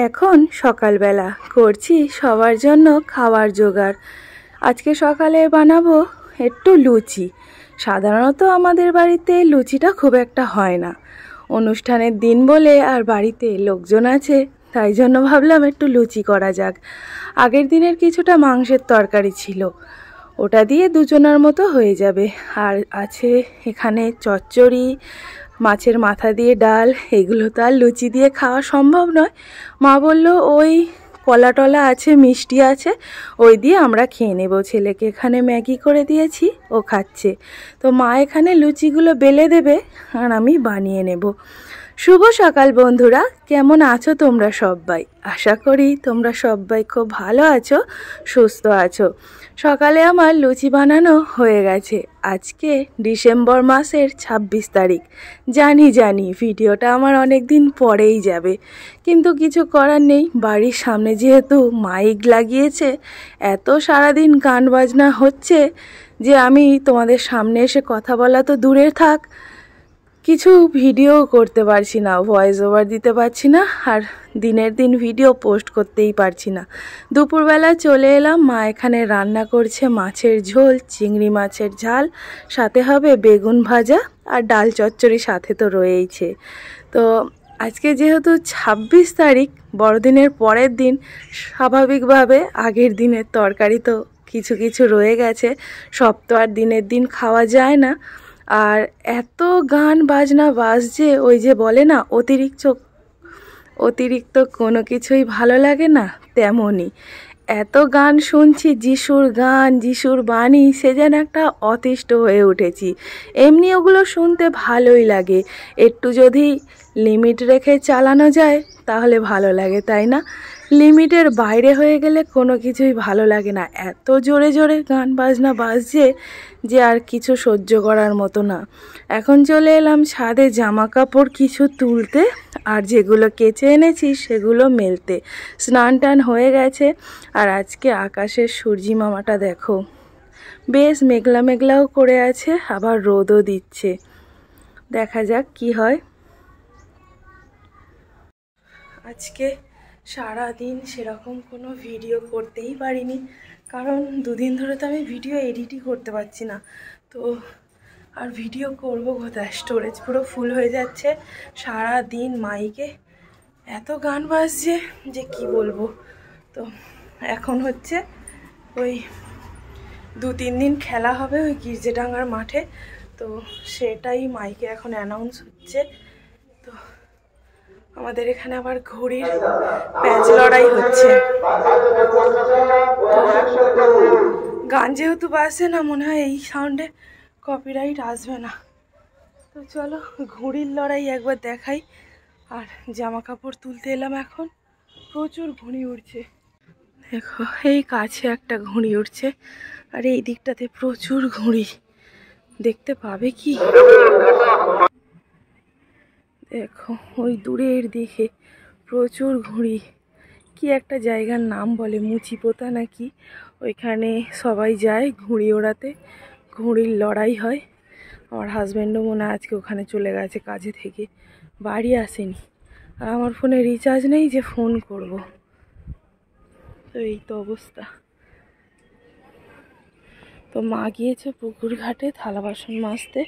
এখন সকালবেলা করছি সবার জন্য খাবার জোগাড়। আজকে সকালে বানাবো একটু লুচি। সাধারণত আমাদের বাড়িতে লুচিটা খুব একটা হয় না, অনুষ্ঠানের দিন বলে আর বাড়িতে লোকজন আছে, তাই জন্য ভাবলাম একটু লুচি করা যাক। আগের দিনের কিছুটা মাংসের তরকারি ছিল, ওটা দিয়ে দুজনের মতো হয়ে যাবে। আর আছে এখানে চচ্চড়ি, মাছের মাথা দিয়ে ডাল। এগুলো তো আর লুচি দিয়ে খাওয়া সম্ভব নয়। মা বলল ওই কলা টলা আছে, মিষ্টি আছে, ওই দিয়ে আমরা খেয়ে নেব। ছেলেকে এখানে ম্যাগি করে দিয়েছি, ও খাচ্ছে। তো মা এখানে লুচিগুলো বেলে দেবে আর আমি বানিয়ে নেব। শুভ সকাল বন্ধুরা, কেমন আছো তোমরা সবাই? আশা করি তোমরা সবাই খুব ভালো আছো, সুস্থ আছো। সকালে আমার লুচি বানানো হয়ে গেছে। আজকে ডিসেম্বর মাসের 26 তারিখ। জানি ভিডিওটা আমার অনেক দিন পরেই যাবে, কিন্তু কিছু করার নেই। বাড়ির সামনে যেহেতু মাইক লাগিয়েছে, এত সারাদিন গান বাজনা হচ্ছে যে আমি তোমাদের সামনে এসে কথা বলা তো দূরে থাক, কিছু ভিডিও করতে পারছি না, ভয়েস ওভার দিতে পারছি না, আর দিনের দিন ভিডিও পোস্ট করতেই পারছি না। দুপুরবেলা চলে এলাম, মা এখানে রান্না করছে মাছের ঝোল, চিংড়ি মাছের ঝাল, সাথে হবে বেগুন ভাজা আর ডাল চচ্চড়ি সাথে তো রয়েইছে। তো আজকে যেহেতু 26 তারিখ, বড়দিনের পরের দিন, স্বাভাবিকভাবে আগের দিনের তরকারি তো কিছু কিছু রয়ে গেছে, সব তো আর দিনের দিন খাওয়া যায় না। আর এত গান বাজনা বাজছে, ওই যে বলে না অতিরিক্ত কোনো কিছুই ভালো লাগে না, তেমনই এত গান শুনছি, যিশুর গান, যিশুর বাণী, সে যেন একটা অতিষ্ঠ হয়ে উঠেছি। এমনি ওগুলো শুনতে ভালোই লাগে, একটু যদি লিমিট রেখে চালানো যায় তাহলে ভালো লাগে, তাই না? লিমিটের বাইরে হয়ে গেলে কোনো কিছুই ভালো লাগে না। এত জোরে জোরে গান বাজনা বাজছে যে আর কিছু সহ্য করার মতো না। এখন চলে এলাম ছাদে জামা কাপড় কিছু তুলতে, আর যেগুলো কেচে এনেছি সেগুলো মেলতে। স্নান টান হয়ে গেছে। আর আজকে আকাশের সূর্যি মামাটা দেখো, বেশ মেঘলা মেঘলাও করে আছে, আবার রোদও দিচ্ছে। দেখা যাক কি হয়। আজকে সারা দিন সেরকম কোনো ভিডিও করতেই পারিনি, কারণ দুদিন ধরে তো আমি ভিডিও এডিটই করতে পারছি না। তো আর ভিডিও করব কোথায়, স্টোরেজ পুরো ফুল হয়ে যাচ্ছে। সারা দিন মাইকে এত গান বাজছে যে কি বলবো। তো এখন হচ্ছে ওই 2-3 দিন খেলা হবে ওই গির্জেডাঙ্গার মাঠে, তো সেটাই মাইকে এখন অ্যানাউন্স হচ্ছে। তো আমাদের এখানে আবার ঘড়ির প্যাচ লড়াই হচ্ছে। গান যেহেতু বাজছে না, মনে হয় এই সাউন্ডে কপিরাইট আসবে না। তো চলো ঘুড়ির লড়াই একবার দেখাই। আর জামা কাপড় তুলতে এলাম এখন, প্রচুর ঘুড়ি উড়ছে। দেখো এই কাছে একটা ঘুড়ি উড়ছে, আর এই দিকটাতে প্রচুর ঘুড়ি, দেখতে পাবে কি? দেখো ওই দূরের দিকে প্রচুর ঘুড়ি। কি একটা জায়গার নাম বলে, মুচিপোতা নাকি, ওইখানে সবাই যায় ঘুড়ি ওড়াতে, ঘুড়ির লড়াই হয়। আমার হাজব্যান্ডও মনে হয় আজকে ওখানে চলে গেছে কাজে থেকে, বাড়ি আসেনি। আর আমার ফোনে রিচার্জ নেই যে ফোন করব। তো এই তো অবস্থা। তো মা গিয়েছে পুকুর ঘাটে থালা বাসন মাজতে।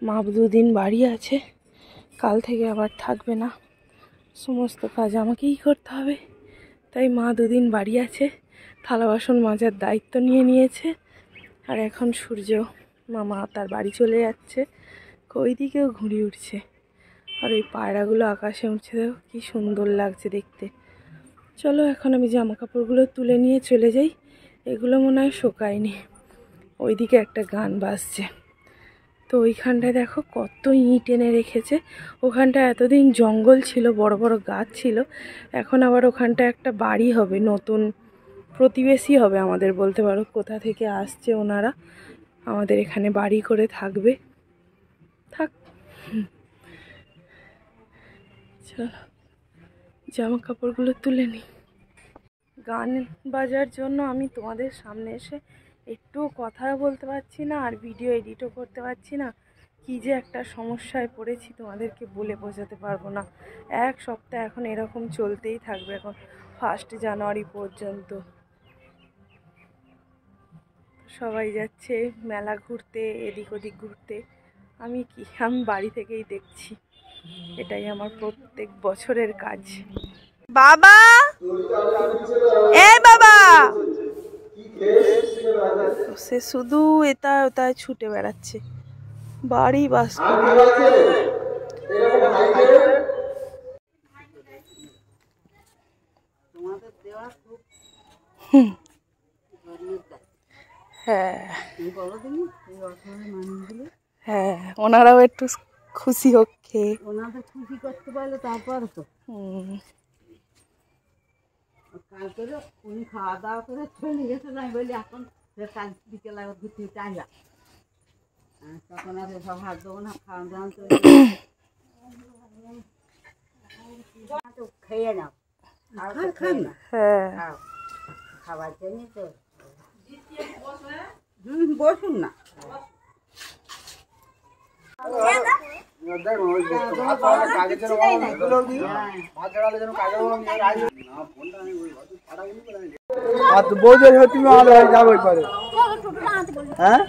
মা 2 দিন বাড়ি আছে, কাল থেকে আবার থাকবে না, সমস্ত কাজ আমাকেই করতে হবে। তাই মা 2 দিন বাড়ি আছে, থালা বাসন মাজার দায়িত্ব নিয়ে নিয়েছে। আর এখন সূর্য মামা তার বাড়ি চলে যাচ্ছে। ওই দিকেও ঘুড়ি উঠছে, আর ওই পায়রাগুলো আকাশে উঠছে, দেখো কি সুন্দর লাগছে দেখতে। চলো এখন আমি জামা কাপড়গুলো তুলে নিয়ে চলে যাই, এগুলো মনে হয় শোকায়নি। ওইদিকে একটা গান বাজছে। তো ওইখানটায় দেখো কত ইট এনে রেখেছে। ওখানটা এতদিন জঙ্গল ছিল, বড় বড় গাছ ছিল, এখন আবার ওখানটা একটা বাড়ি হবে, নতুন প্রতিবেশী হবে আমাদের বলতে পারো। কোথা থেকে আসছে ওনারা, আমাদের এখানে বাড়ি করে থাকবে। থাক, চলো জামা কাপড়গুলো তুলে নিই। গান বাজার জন্য আমি তোমাদের সামনে এসে একটু কথা বলতে পারছি না, আর ভিডিও এডিটও করতে পারছি না। কি যে একটা সমস্যায় পড়েছি তোমাদেরকে বলে বোঝাতে পারবো না। এক সপ্তাহ এখন এরকম চলতেই থাকবে, এখন 1 জানুয়ারি পর্যন্ত। সবাই যাচ্ছে মেলা ঘুরতে, এদিক ওদিক ঘুরতে। আমি বাড়ি থেকেই দেখছি, এটাই আমার প্রত্যেক বছরের কাজ। বাবা, এ বাবা, সে শুধু এটা ওটায় ছুটে বেড়াচ্ছে, বাড়ি বাস হ্যাঁ হ্যাঁ, ওনারাও একটু খুশি হোক, খেয়ে ওনাদের খুশি করতে পারলে তারপরে তো। কালকে উনি খাওয়া দাওয়া করে চলে গেছে, আমি বলি এখন কাল বিকেলে ঘুরতে চাইলা, তখন আর সব হাত দেবো না, খাওয়া দাওয়া তো খেয়ে নাও, হ্যাঁ খাবার জন্য তো বসুন না। বৌদের হতে যাবো পরে। হ্যাঁ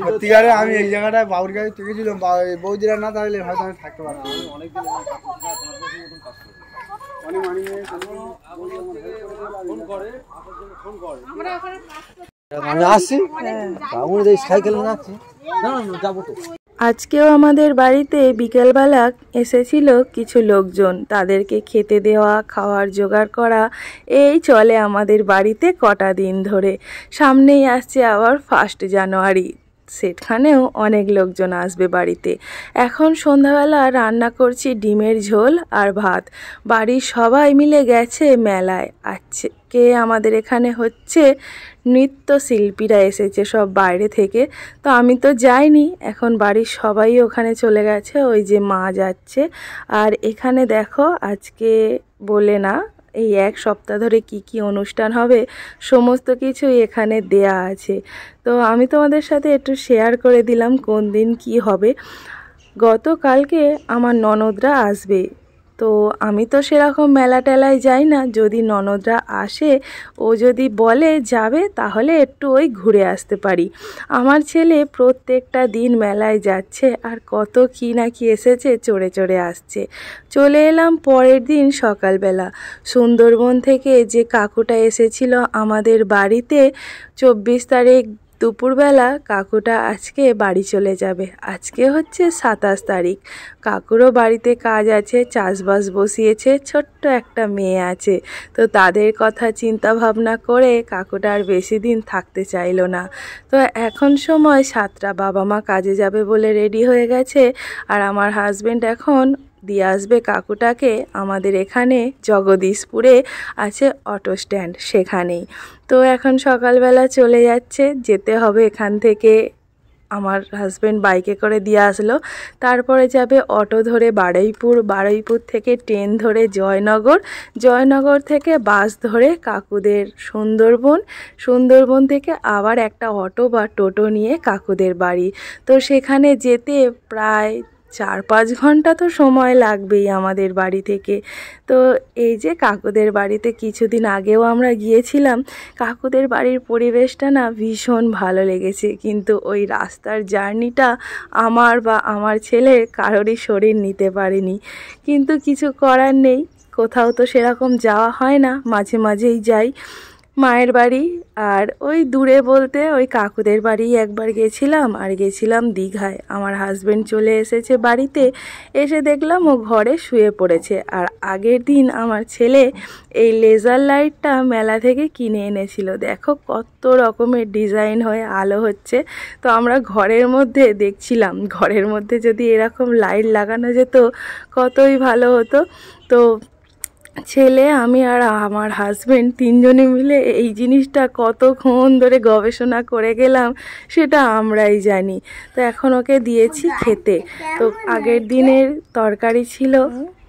সত্যিকারে আমি এই জায়গাটায় বাবুর কাছে থেকেছিলাম, বৌদিরা না থাকলে হয়তো আমি থাকতে পারতাম। আমি আসছি, সাইকেল যাচ্ছি, যাবো তো। আজকেও আমাদের বাড়িতে বিকেলবেলা এসেছিল কিছু লোকজন, তাদেরকে খেতে দেওয়া, খাওয়ার জোগাড় করা, এই চলে আমাদের বাড়িতে কটা দিন ধরে। সামনেই আসছে আবার 1 জানুয়ারি, সেখানেও অনেক লোকজন আসবে বাড়িতে। এখন সন্ধ্যাবেলা রান্না করছি ডিমের ঝোল আর ভাত। বাড়ির সবাই মিলে গেছে মেলায়। আজকে আমাদের এখানে হচ্ছে নৃত্যশিল্পীরা এসেছে সব বাইরে থেকে, তো আমি তো যাইনি, এখন বাড়ির সবাই ওখানে চলে গেছে, ওই যে মা যাচ্ছে। আর এখানে দেখো আজকে বলে না, এই 1 সপ্তাহ ধরে কি কি অনুষ্ঠান হবে সমস্ত কিছুই এখানে দেয়া আছে। তো আমি তোমাদের সাথে একটু শেয়ার করে দিলাম কোন দিন কি হবে। গতকালকে আমার ননদরা আসবে, তো আমি তো সেরকম মেলা টেলায় যাই না, যদি ননদরা আসে ও যদি বলে যাবে তাহলে একটু ওই ঘুরে আসতে পারি। আমার ছেলে প্রত্যেকটা দিন মেলায় যাচ্ছে, আর কত কি না কি এসেছে, চড়ে চড়ে আসছে। চলে এলাম পরের দিন সকালবেলা, সুন্দরবন থেকে যে কাকুটা এসেছিল আমাদের বাড়িতে 24 তারিখ দুপুরবেলা, কাকুটা আজকে বাড়ি চলে যাবে। আজকে হচ্ছে 27 তারিখ। কাকুরও বাড়িতে কাজ আছে, চাষবাস বসিয়েছে, ছোট্ট একটা মেয়ে আছে, তো তাদের কথা চিন্তা ভাবনা করে কাকুটা আর বেশি দিন থাকতে চাইলো না। তো এখন সময় 7টা, বাবা মা কাজে যাবে বলে রেডি হয়ে গেছে, আর আমার হাজবেন্ড এখন দিয়ে আসবে কাকুটাকে আমাদের এখানে জগদীশপুরে আছে অটো স্ট্যান্ড, সেখানেই। তো এখন সকালবেলা চলে যাচ্ছে, যেতে হবে এখান থেকে। আমার হাজবেন্ড বাইকে করে দিয়ে আসলো, তারপরে যাবে অটো ধরে বারুইপুর, বারুইপুর থেকে ট্রেন ধরে জয়নগর, জয়নগর থেকে বাস ধরে কাকুদের সুন্দরবন, সুন্দরবন থেকে আবার একটা অটো বা টোটো নিয়ে কাকুদের বাড়ি। তো সেখানে যেতে প্রায় 4-5 ঘন্টা তো সময় লাগবেই আমাদের বাড়ি থেকে। তো এই যে কাকুদের বাড়িতে কিছুদিন আগেও আমরা গিয়েছিলাম, কাকুদের বাড়ির পরিবেশটা না ভীষণ ভালো লেগেছে, কিন্তু ওই রাস্তার জার্নিটা আমার বা আমার ছেলের কারোরই শরীর নিতে পারেনি, কিন্তু কিছু করার নেই, কোথাও তো সেরকম যাওয়া হয় না, মাঝে মাঝেই যাই মায়ের বাড়ি। আর ওই দূরে বলতে ওই কাকুদের বাড়ি একবার গেছিলাম, আর গেছিলাম দীঘায়। আমার হাজবেন্ড চলে এসেছে বাড়িতে, এসে দেখলাম ও ঘরে শুয়ে পড়েছে। আর আগের দিন আমার ছেলে এই লেজার লাইটটা মেলা থেকে কিনে এনেছিল, দেখো কত রকমের ডিজাইন হয়ে আলো হচ্ছে। তো আমরা ঘরের মধ্যে দেখছিলাম, ঘরের মধ্যে যদি এরকম লাইট লাগানো যেত কতই ভালো হতো। তো ছেলে, আমি আর আমার হাজবেন্ড 3 জনে মিলে এই জিনিসটা কতক্ষণ ধরে গবেষণা করে গেলাম সেটা আমরাই জানি। তো এখন ওকে দিয়েছি খেতে। তো আগের দিনের তরকারি ছিল,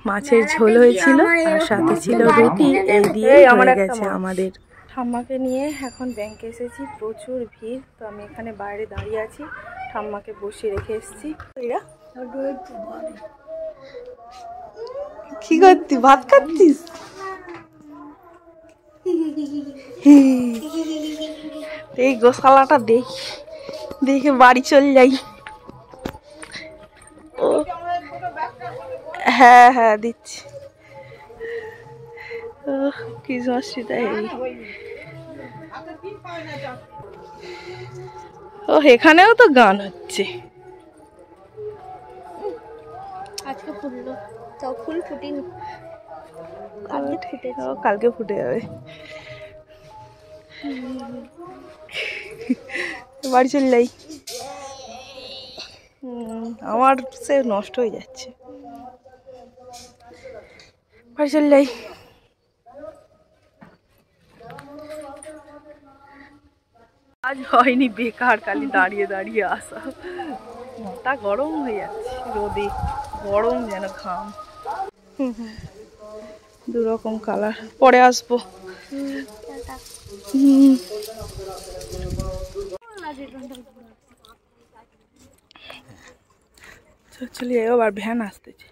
মাছের ঝোল হয়েছিল, আর সাথে ছিল রুটি, এই দিয়ে হয়ে গেছে আমাদের। ঠাম্মাকে নিয়ে এখন ব্যাংকে এসেছি, প্রচুর ভিড়। তো আমি এখানে বাইরে দাঁড়িয়ে আছি, ঠাম্মাকে বসিয়ে রেখে এসেছি। কি করতি, ভাত খাচ্ছিস? এই গোশালাটা দেখে বাড়ি চল যাই। ও হ্যাঁ হ্যাঁ দিচ্ছি। কি অসুবিধা। ও এখানেও তো গান হচ্ছে। আজকে ফুটলো, তাও ফুল ফুটেনি, কালকে ফুটে যাবে। বাড়ি চলে যাই। আমার সে নষ্ট হয়ে যাচ্ছে, বাড়ি চলে যাই। আজ হয়নি, বেকার খালি দাঁড়িয়ে দাঁড়িয়ে আসা। মাথা গরম হয়ে যাচ্ছে রোদে, গরম যেন ঘাম। দুরকম কালার, পরে আসবো। চলে যাই, আবার ভ্যান আসতেছে।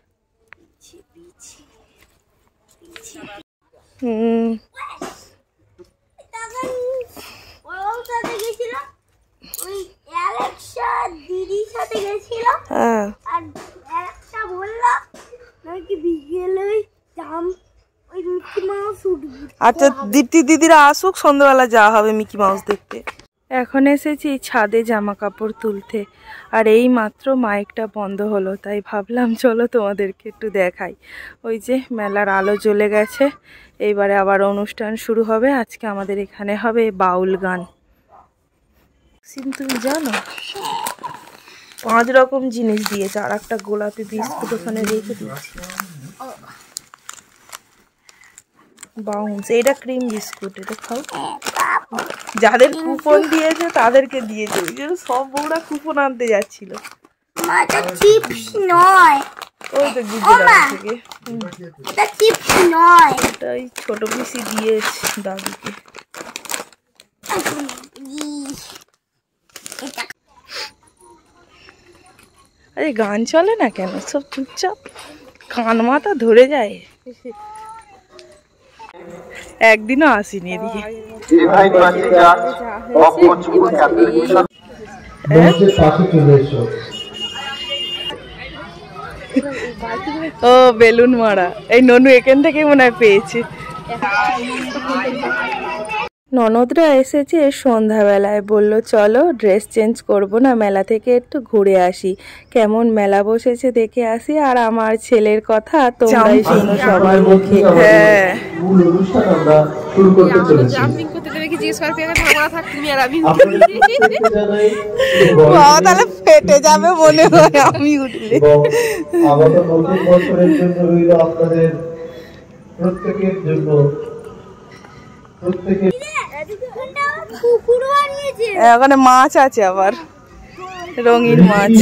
আচ্ছা দীপ্তি দিদিরা আসুক, সন্ধ্যাবেলা যাওয়া হবে মিকি মাউস দেখতে। এখন এসেছি ছাদে জামা কাপড় তুলতে, আর এই মাত্র মাইকটা বন্ধ হলো, তাই ভাবলাম চলো তোমাদেরকে একটু দেখাই। ওই যে মেলার আলো জ্বলে গেছে, এইবারে আবার অনুষ্ঠান শুরু হবে। আজকে আমাদের এখানে হবে বাউল গান। তুমি জানো 5 রকম জিনিস দিয়েছে, আর একটা গোলাপি বিস্কুট ওখানে রেখে দিয়েছে। বাউন্স, এটা ক্রিম বিস্কুট, এটা খাও। যাদের কুপন দিয়েছে তাদেরকে দিয়েছে, সব বউরা কুপন আনতে যাচ্ছিল। ওই তো গুজরাট থেকে ওই ছোট পিসি দিয়েছে দাদুকে। আরে গান চলে না কেন, সব চুপচাপ, কান মাথা ধরে যায়। একদিনও আসিনি এদিকে। ও বেলুন মারা, এই ননু এখান থেকে মনে হয় পেয়েছে। ননদরা এসেছে সন্ধ্যাবেলায়, বলল চলো ড্রেস চেঞ্জ করব না, মেলা থেকে একটু ঘুরে আসি, কেমন মেলা বসেছে দেখে আসি। আর আমার ছেলের কথা তোমরাই শোনো সবার মুখে। হ্যাঁ তাহলে ফেটে যাবে মনে হয় আমি উঠলে। প্রত্যেকের জন্য ওখানে মাছ আছে, আবার রঙিন মাছ।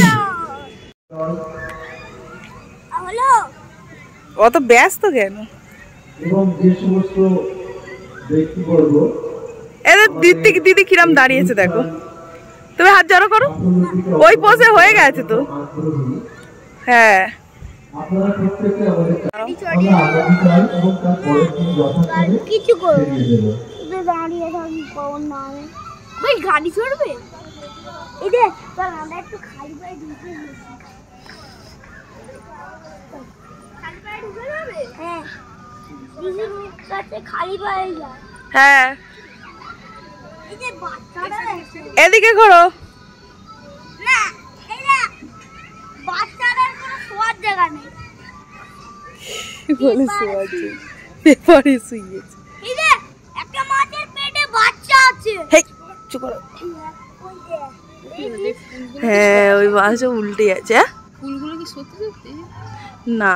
অত ব্যস্ত কেন? দিদি কিরাম দাঁড়িয়েছে দেখো, তুমি হাত জড়ো করো, ওই পোজে হয়ে গেছে তো। হ্যাঁ কিছু দাঁড়িয়ে থাকি, কখন না ভাই গাড়ি চড়বে। এই দেখ আমরা একটু খালি পায়ে ঢুকে যাবে। হ্যাঁ দিদির কাছে খালি পায়ে যায়। হ্যাঁ এই যে বাচ্চারা এদিকে ঘোরো না, এই যে বাচ্চারা কোনো শোয়ার জায়গা নেই বলে শোয়াচ্ছে, পেপারে শুয়েছে। এই যে একটা মাছের পেটে বাচ্চা আছে। হেই চুপ করো। হ্যাঁ ওই মাছও উল্টে আছে। ফুলগুলো কি সত্যি সত্যি? না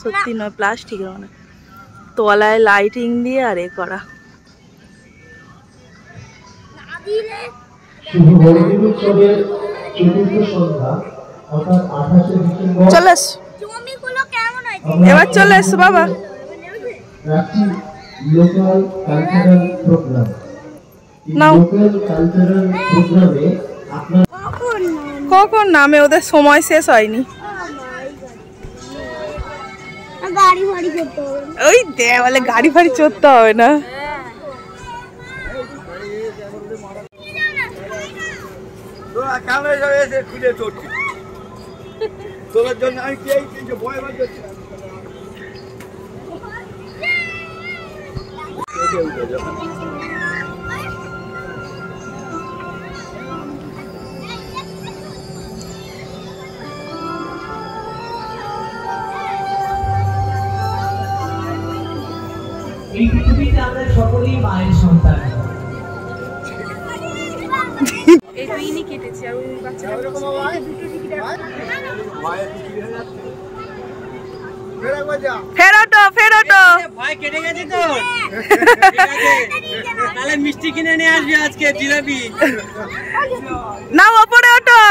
সত্যি নয়, প্লাস্টিকের মানে, তলায় লাইটিং দিয়ে আর এ করা। চলে এসো, এবার চলে এসো বাবা। Local cultural programme. Local cultural প্রোগ্রামে আপনার কখন নামে, ওদের সময় শেষ হয়নি। গাড়ি ফাড়ি করতে হবে, ওই দে বলে গাড়ি ফাড়ি চড়তে হবে না। খুলে চড়ছি তোর জন্য আমি কি ভয় ভয় করছি। এই পৃথিবীতে আমরা সকলেই মায়ের সন্তান। এই টুইনি কেটেছে আর ওই বাচ্চাটা ফেরোটো ভাই কেটে গেছে তো তাহলে মিষ্টি কিনে নিয়ে আসবি আজকে জিলাপি না ওপরে ওঠো।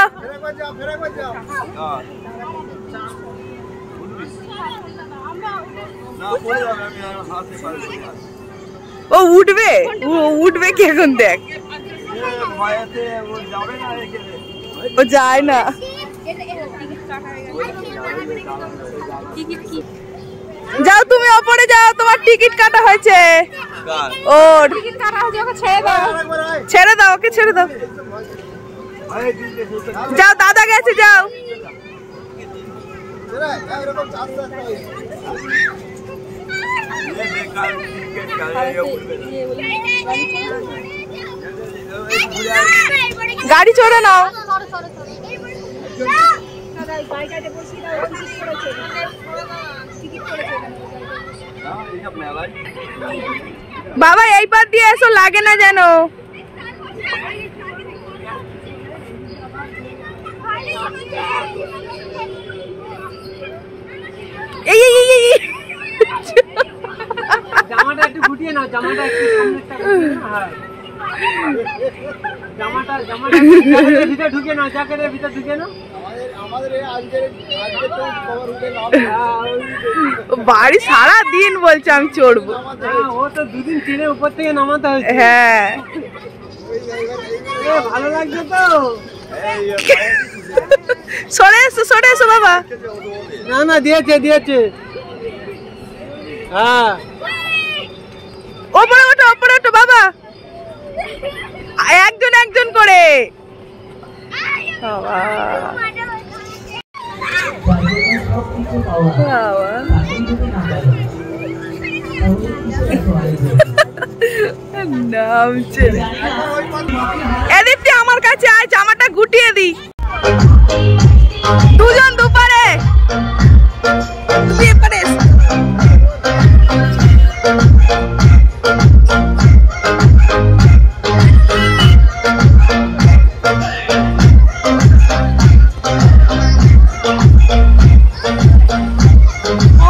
ও উঠবে, ও উঠবে কি এখন দেখ, ও যায় না। যাও তুমি ওপরে যাও, তোমার টিকিট কাটা হয়েছে। ওর ছেড়ে দাও, ওকে ছেড়ে দাও। যাও দাদা গেছে, যাও। গাড়ি চড়ে নাও। বাবা এই পার দিয়ে এসো, লাগে না যেন। এই জামাটা একটু গুটিয়ে নাও, জামাটা একটু সামনেটা গুটিয়ে নাও। হ্যাঁ জামাটা জ্যাকেটের ভিতরে ঢুকে নাও, জ্যাকেটের ভিতরে ঢুকে নাও। বাড়ি সারা দিন বলছে আমি চড়বো। ও তো দুদিন ট্রেনের উপর থেকে নামাতে হয়েছে। হ্যাঁ ভালো লাগছে তো। সরে এসো বাবা। না দিয়েছে। হ্যাঁ ওপরে ওঠো বাবা, একজন করে। নামছে এদিকে, আমার কাছে আয়, জামাটা গুটিয়ে দি। দুজন দুপারে,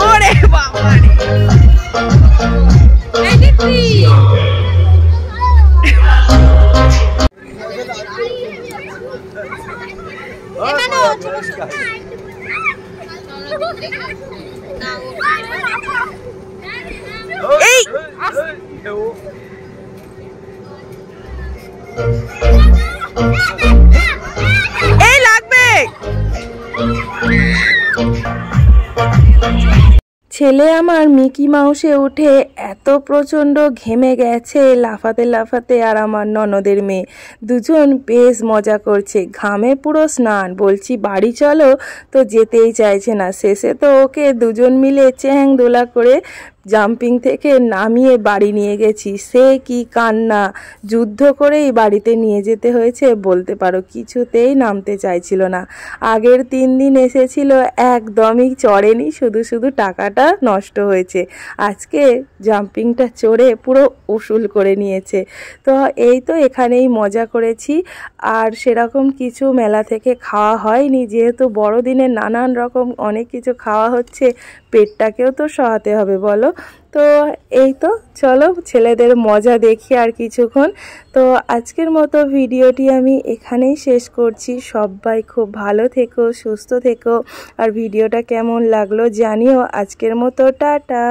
ওরে বাবা এই লাগবে। ছেলে আমার মিকি মাউসে উঠে এত প্রচণ্ড ঘেমে গেছে লাফাতে লাফাতে, আর আমার ননদের মেয়ে দুজন বেশ মজা করছে, ঘামে পুরো স্নান। বলছি বাড়ি চলো, তো যেতেই চাইছে না। শেষে তো ওকে দুজন মিলে চ্যাং দোলা করে জাম্পিং থেকে নামিয়ে বাড়ি নিয়ে গেছি। সে কি কান্না, যুদ্ধ করেই বাড়িতে নিয়ে যেতে হয়েছে বলতে পারো। কিছুতেই নামতে চাইছিল না। আগের 3 দিন এসেছিল, একদমই চড়েনি, শুধু টাকাটা নষ্ট হয়েছে। আজকে জাম্পিংটা চড়ে পুরো উসুল করে নিয়েছে। তো এই তো এখানেই মজা করেছি, আর সেরকম কিছু মেলা থেকে খাওয়া হয়নি, যেহেতু বড়দিনে নানান রকম অনেক কিছু খাওয়া হচ্ছে, পেটটাকেও তো সহাতে হবে বলো। তো এই তো চলো ছেলেদের মজা দেখি আর কিছুক্ষণ। তো আজকের মতো ভিডিওটি আমি এখানেই শেষ করছি। সবাই খুব ভালো থেকো, সুস্থ থেকো, আর ভিডিওটা কেমন লাগলো জানিও। আজকের মতো টাটা।